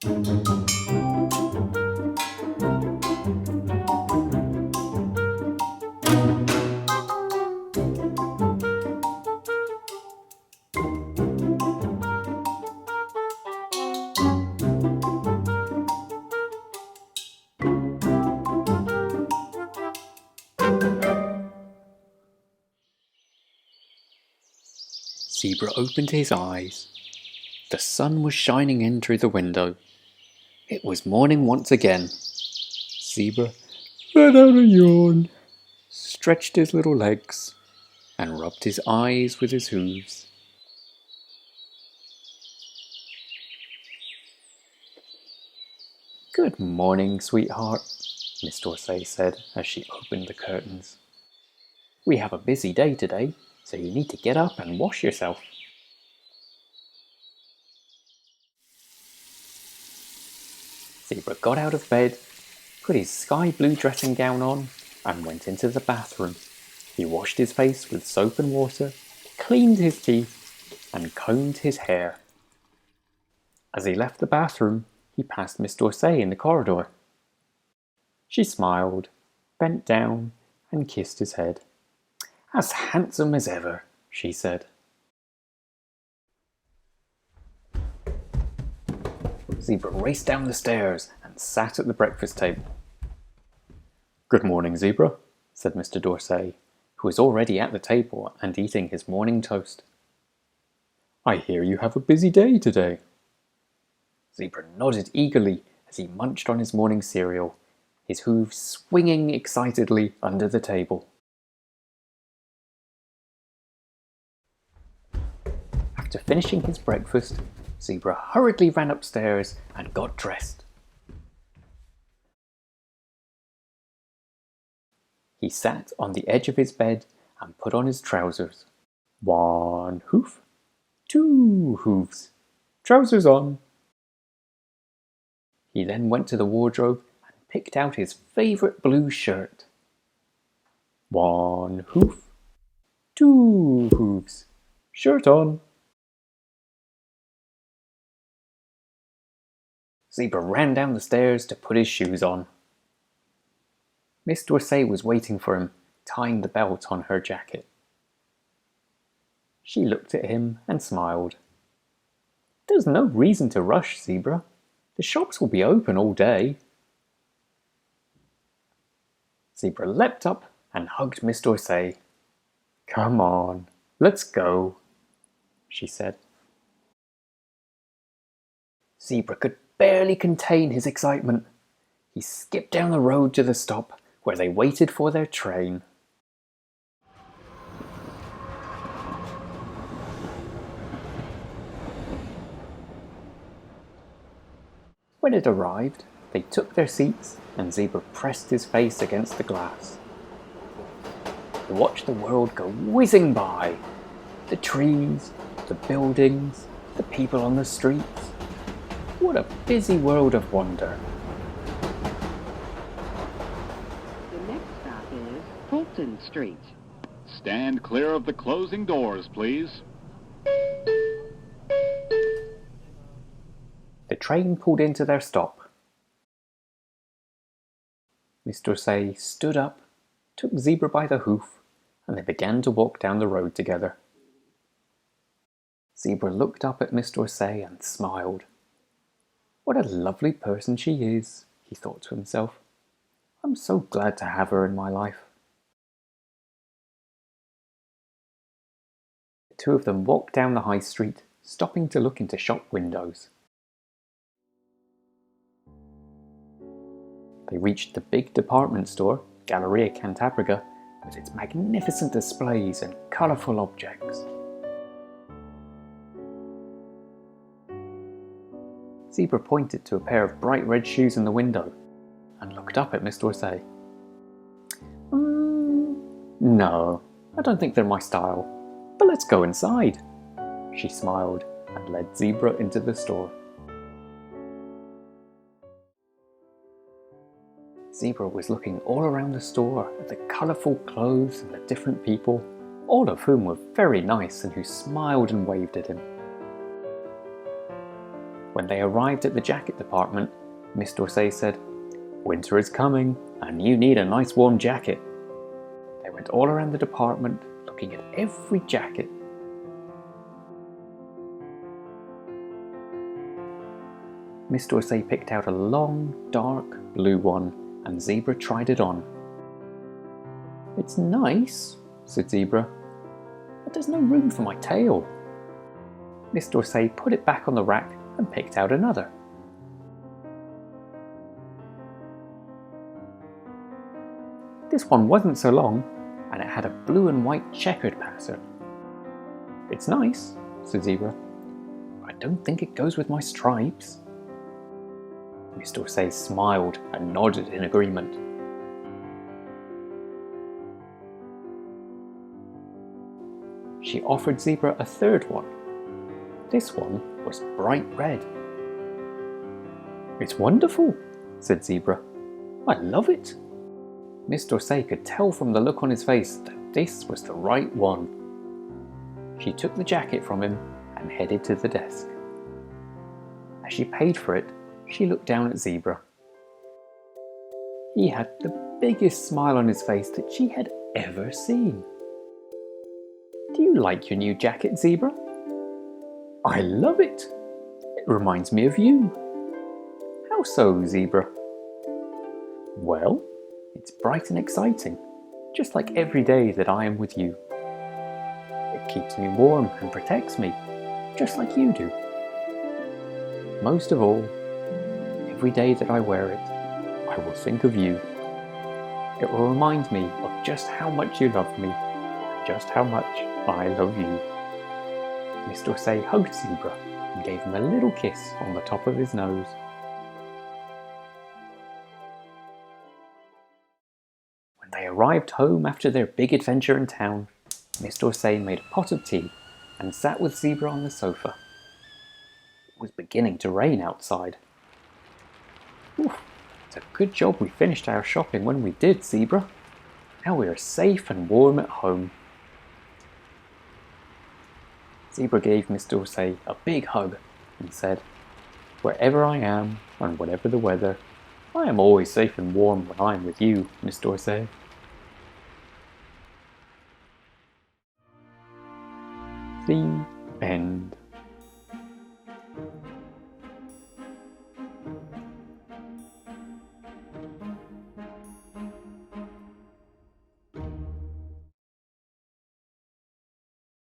Zebra opened his eyes. The sun was shining in through the window. It was morning once again. Zebra let out a yawn, stretched his little legs, and rubbed his eyes with his hooves. "Good morning, sweetheart," Miss Dorsey said as she opened the curtains. "We have a busy day today, so you need to get up and wash yourself." Zebra got out of bed, put his sky blue dressing gown on, and went into the bathroom. He washed his face with soap and water, cleaned his teeth, and combed his hair. As he left the bathroom, he passed Miss Dorsey in the corridor. She smiled, bent down, and kissed his head. "As handsome as ever," she said. Zebra raced down the stairs and sat at the breakfast table. "Good morning, Zebra," said Mr. Dorsey, who was already at the table and eating his morning toast. "I hear you have a busy day today." Zebra nodded eagerly as he munched on his morning cereal, his hooves swinging excitedly under the table. After finishing his breakfast, Zebra hurriedly ran upstairs and got dressed. He sat on the edge of his bed and put on his trousers. One hoof, two hoofs, trousers on. He then went to the wardrobe and picked out his favourite blue shirt. One hoof, two hoofs, shirt on. Zebra ran down the stairs to put his shoes on. Miss Dorsey was waiting for him, tying the belt on her jacket. She looked at him and smiled. "There's no reason to rush, Zebra. The shops will be open all day." Zebra leapt up and hugged Miss Dorsey. "Come on, let's go," she said. Zebra could barely contain his excitement. He skipped down the road to the stop where they waited for their train. When it arrived, they took their seats and Zebra pressed his face against the glass. He watched the world go whizzing by. The trees, the buildings, the people on the streets. What a busy world of wonder. The next stop is Fulton Street. Stand clear of the closing doors, please. The train pulled into their stop. Miss Dorsey stood up, took Zebra by the hoof, and they began to walk down the road together. Zebra looked up at Miss Dorsey and smiled. "What a lovely person she is," he thought to himself. "I'm so glad to have her in my life." The two of them walked down the high street, stopping to look into shop windows. They reached the big department store, Galleria Cantabriga, with its magnificent displays and colourful objects. Zebra pointed to a pair of bright red shoes in the window and looked up at Miss Dorsey. No, I don't think they're my style, but let's go inside." She smiled and led Zebra into the store. Zebra was looking all around the store at the colourful clothes and the different people, all of whom were very nice and who smiled and waved at him. When they arrived at the jacket department, Miss D'Orsay said, "Winter is coming, and you need a nice warm jacket." They went all around the department, looking at every jacket. Miss D'Orsay picked out a long, dark blue one, and Zebra tried it on. "It's nice," said Zebra, "but there's no room for my tail." Miss D'Orsay put it back on the rack and picked out another. This one wasn't so long, and it had a blue and white checkered pattern. "It's nice," said Zebra. "I don't think it goes with my stripes." Miss D'Orsay smiled and nodded in agreement. She offered Zebra a third one. This one was bright red. "It's wonderful," said Zebra. "I love it." Miss D'Orsay could tell from the look on his face that this was the right one. She took the jacket from him and headed to the desk. As she paid for it, she looked down at Zebra. He had the biggest smile on his face that she had ever seen. "Do you like your new jacket, Zebra?" "I love it. It reminds me of you." "How so, Zebra?" "Well, it's bright and exciting, just like every day that I am with you. It keeps me warm and protects me, just like you do. Most of all, every day that I wear it, I will think of you. It will remind me of just how much you love me, and just how much I love you." Miss D'Orsay hugged Zebra and gave him a little kiss on the top of his nose. When they arrived home after their big adventure in town, Miss D'Orsay made a pot of tea and sat with Zebra on the sofa. It was beginning to rain outside. "Oof, it's a good job we finished our shopping when we did, Zebra. Now we are safe and warm at home." Zebra gave Miss D'Orsay a big hug and said, "Wherever I am and whatever the weather, I am always safe and warm when I am with you, Miss D'Orsay." The end.